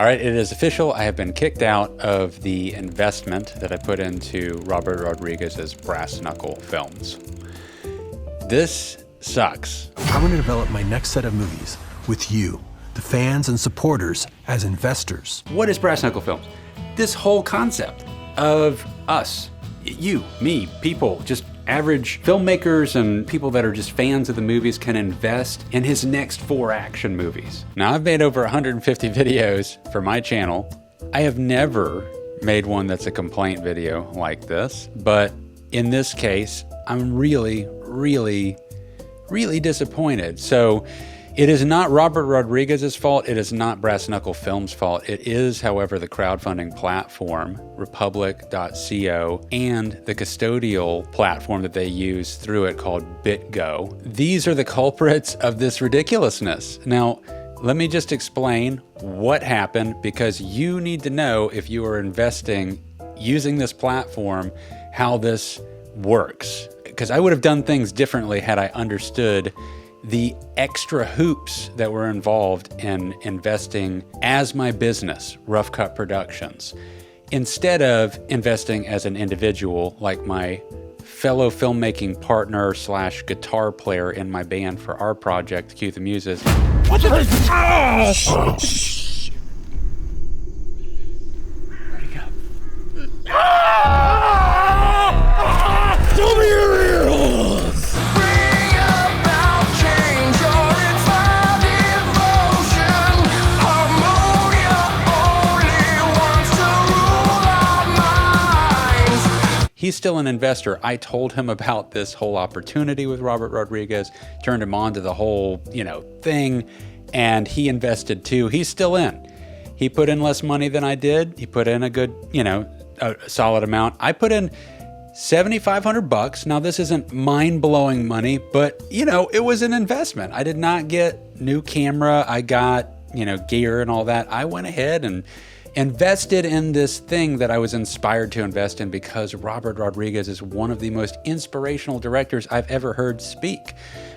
All right, it is official. I have been kicked out of the investment that I put into Robert Rodriguez's Brass Knuckle films. This sucks. I want to develop my next set of movies with you, the fans and supporters, as investors. What is Brass Knuckle Films? This whole concept of us, you, me, people, just average filmmakers and people that are just fans of the movies can invest in his next 4 action movies. Now, I've made over 150 videos for my channel. I have never made one that's a complaint video like this, but in this case, I'm really disappointed. So it is not Robert Rodriguez's fault. It is not Brass Knuckle Films' fault. It is, however, the crowdfunding platform, Republic.co, and the custodial platform that they use through it called BitGo. These are the culprits of this ridiculousness. Now, let me just explain what happened, because you need to know, if you are investing using this platform, how this works. Because I would have done things differently had I understood the extra hoops that were involved in investing as my business, Rough Cut Productions, instead of investing as an individual like my fellow filmmaking partner / guitar player in my band for our project, Cue the Muses. What the? Oh! Where'd he go? Tell me your ears! He's still an investor. I told him about this whole opportunity with Robert Rodriguez, turned him on to the whole, thing, and he invested too. He's still in. He put in less money than I did. He put in a good, a solid amount. I put in $7,500. Now, this isn't mind-blowing money, but, it was an investment. I did not get new camera. I got, gear and all that. I went ahead and invested in this thing that I was inspired to invest in, because Robert Rodriguez is one of the most inspirational directors I've ever heard speak.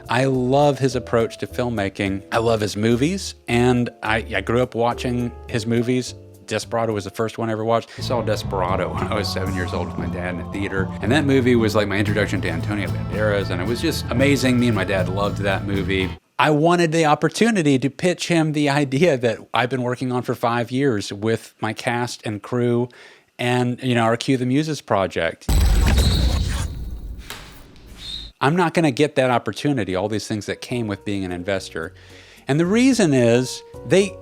I love his approach to filmmaking. I love his movies, and I grew up watching his movies. Desperado was the first one I ever watched. I saw Desperado when I was 7 years old with my dad in a theater, and that movie was like my introduction to Antonio Banderas, and it was just amazing. Me and my dad loved that movie. I wanted the opportunity to pitch him the idea that I've been working on for 5 years with my cast and crew and, our Cue the Muses project. I'm not going to get that opportunity, all these things that came with being an investor. And the reason is they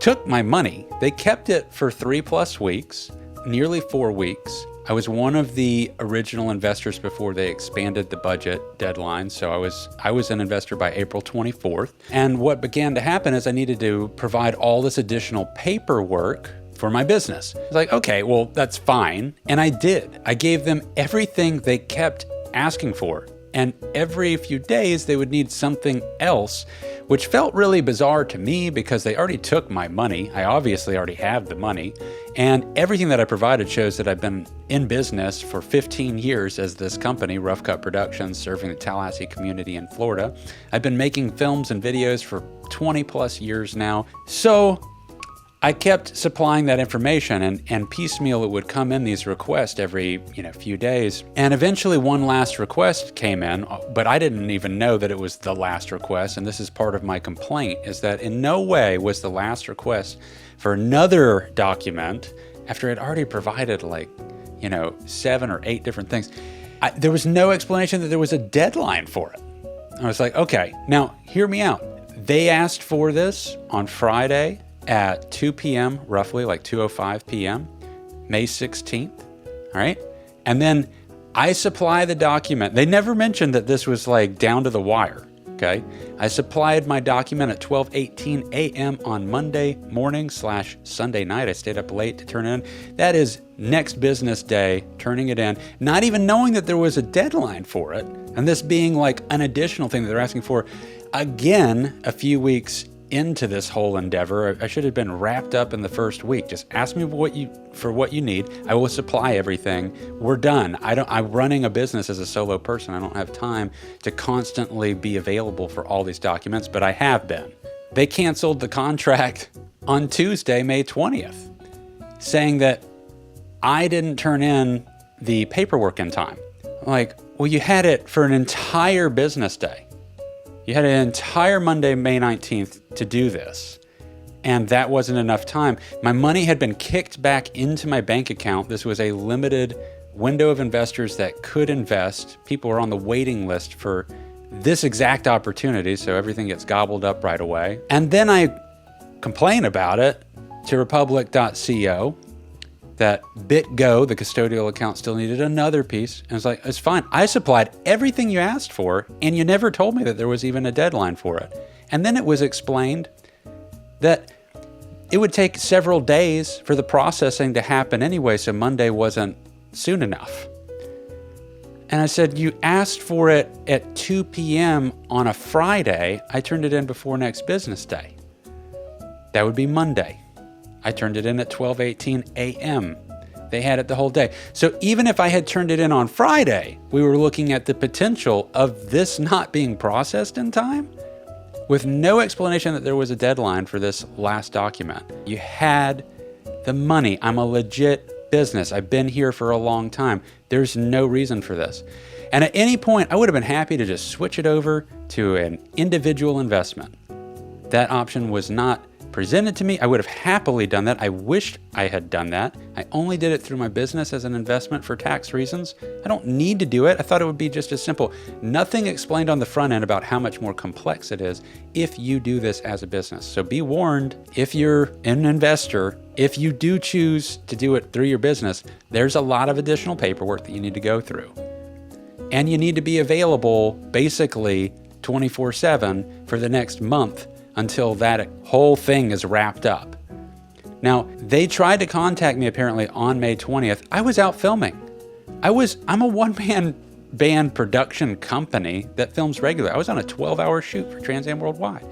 took my money. They kept it for 3+ weeks, nearly 4 weeks. I was one of the original investors before they expanded the budget deadline. So I was an investor by April 24th. And what began to happen is I needed to provide all this additional paperwork for my business. It's like, okay, well, that's fine. And I did. I gave them everything they kept asking for. And every few days they would need something else, which felt really bizarre to me because they already took my money. I obviously already have the money. And everything that I provided shows that I've been in business for 15 years as this company, Rough Cut Productions, serving the Tallahassee community in Florida. I've been making films and videos for 20+ years now. So I kept supplying that information, and piecemeal it would come in, these requests every few days. And eventually one last request came in, but I didn't even know that it was the last request. And this is part of my complaint, is that in no way was the last request for another document after I'd already provided 7 or 8 different things. There was no explanation that there was a deadline for it. I was like, okay, now hear me out. They asked for this on Friday at 2 p.m., roughly, 2:05 p.m., May 16th, all right? And then I supply the document. They never mentioned that this was down to the wire, okay? I supplied my document at 12:18 a.m. on Monday morning / Sunday night. I stayed up late to turn it in. That is next business day, turning it in, not even knowing that there was a deadline for it, and this being an additional thing that they're asking for. Again, a few weeks into this whole endeavor, I should have been wrapped up in the first week. Just ask me for what you need. I will supply everything. We're done. I'm running a business as a solo person. I don't have time to constantly be available for all these documents, but I have been. They canceled the contract on Tuesday, May 20th, saying that I didn't turn in the paperwork in time. I'm like, well, you had it for an entire business day. You had an entire Monday, May 19th to do this. And that wasn't enough time. My money had been kicked back into my bank account. This was a limited window of investors that could invest. People were on the waiting list for this exact opportunity, so everything gets gobbled up right away. And then I complain about it to Republic.co that BitGo, the custodial account, still needed another piece. And it's like, it's fine. I supplied everything you asked for, and you never told me that there was even a deadline for it. And then it was explained that it would take several days for the processing to happen anyway, so Monday wasn't soon enough. And I said, you asked for it at 2 p.m. on a Friday. I turned it in before next business day. That would be Monday. I turned it in at 12:18 a.m. They had it the whole day. So even if I had turned it in on Friday, we were looking at the potential of this not being processed in time, with no explanation that there was a deadline for this last document. You had the money. I'm a legit business. I've been here for a long time. There's no reason for this. And at any point, I would have been happy to just switch it over to an individual investment. That option was not presented to me. I would have happily done that. I wished I had done that. I only did it through my business as an investment for tax reasons. I don't need to do it. I thought it would be just as simple. Nothing explained on the front end about how much more complex it is if you do this as a business. So be warned, if you're an investor, if you do choose to do it through your business, there's a lot of additional paperwork that you need to go through. And you need to be available basically 24/7 for the next month until that whole thing is wrapped up. Now, they tried to contact me apparently on May 20th. I was out filming. I'm a one-man band production company that films regularly. I was on a 12-hour shoot for Trans Am Worldwide.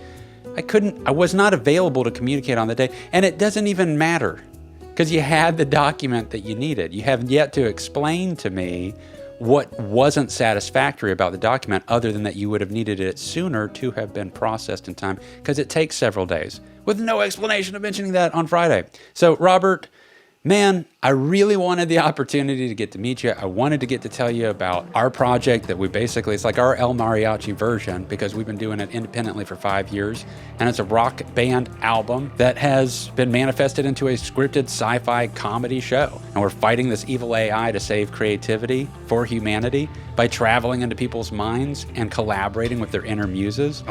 I was not available to communicate on the day, and it doesn't even matter because you had the document that you needed. You have yet to explain to me what wasn't satisfactory about the document other than that you would have needed it sooner to have been processed in time, because it takes several days, with no explanation of mentioning that on Friday. So Robert, man, I really wanted the opportunity to get to meet you. I wanted to get to tell you about our project that it's like our El Mariachi version, because we've been doing it independently for 5 years. And it's a rock band album that has been manifested into a scripted sci-fi comedy show. And we're fighting this evil AI to save creativity for humanity by traveling into people's minds and collaborating with their inner muses.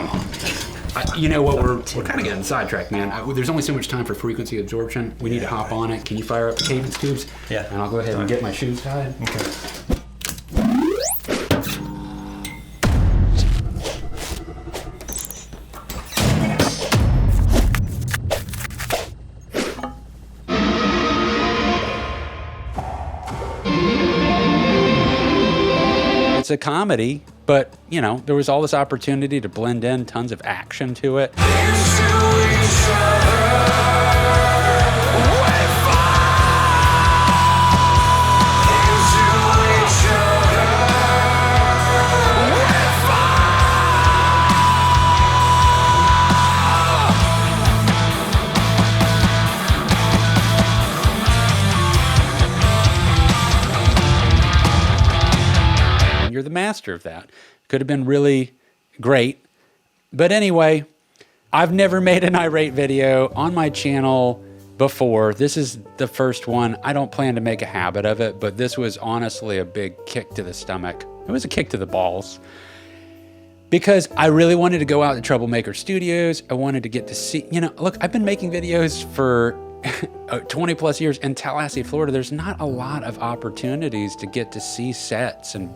You know what, we're kind of getting sidetracked, man. There's only so much time for frequency absorption. We need to hop on it. Can you fire up the cadence tubes? Yeah. And I'll go ahead and get my shoes tied. Okay. It's a comedy, but, you know, there was all this opportunity to blend in tons of action to it. You're the master of that. Could have been really great. But anyway, I've never made an irate video on my channel before. This is the first one. I don't plan to make a habit of it, but this was honestly a big kick to the stomach. It was a kick to the balls, because I really wanted to go out to Troublemaker Studios. I wanted to get to see, you know, look, I've been making videos for 20 plus years in Tallahassee, Florida. There's not a lot of opportunities to get to see sets and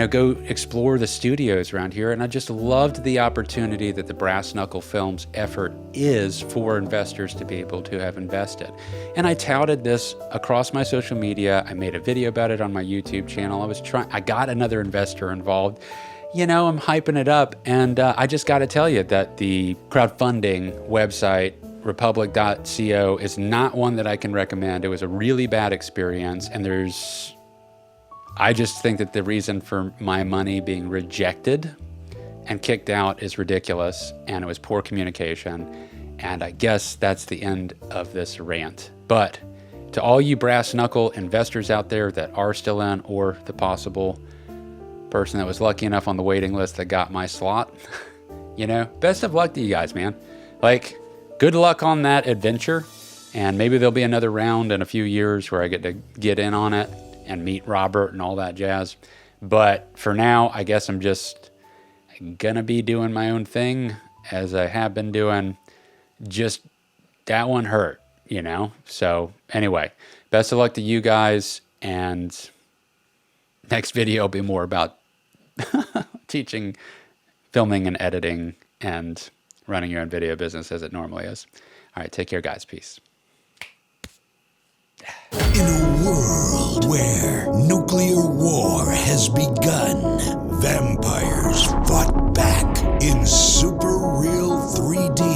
go explore the studios around here. And I just loved the opportunity that the Brass Knuckle Films effort is for investors to be able to have invested. And I touted this across my social media. I made a video about it on my YouTube channel. I got another investor involved. You know, I'm hyping it up. And I just got to tell you that the crowdfunding website, Republic.co, is not one that I can recommend. It was a really bad experience, and I just think that the reason for my money being rejected and kicked out is ridiculous, and it was poor communication. And I guess that's the end of this rant. But to all you brass knuckle investors out there that are still in, or the possible person that was lucky enough on the waiting list that got my slot, you know, best of luck to you guys, man. Like, good luck on that adventure. And maybe there'll be another round in a few years where I get to get in on it and meet Robert and all that jazz. But for now, I guess I'm just gonna be doing my own thing as I have been doing. Just that one hurt, you know? So anyway, best of luck to you guys. And next video will be more about teaching, filming and editing and running your own video business as it normally is. All right, take care, guys. Peace. In a world where nuclear war has begun, vampires fought back in super real 3D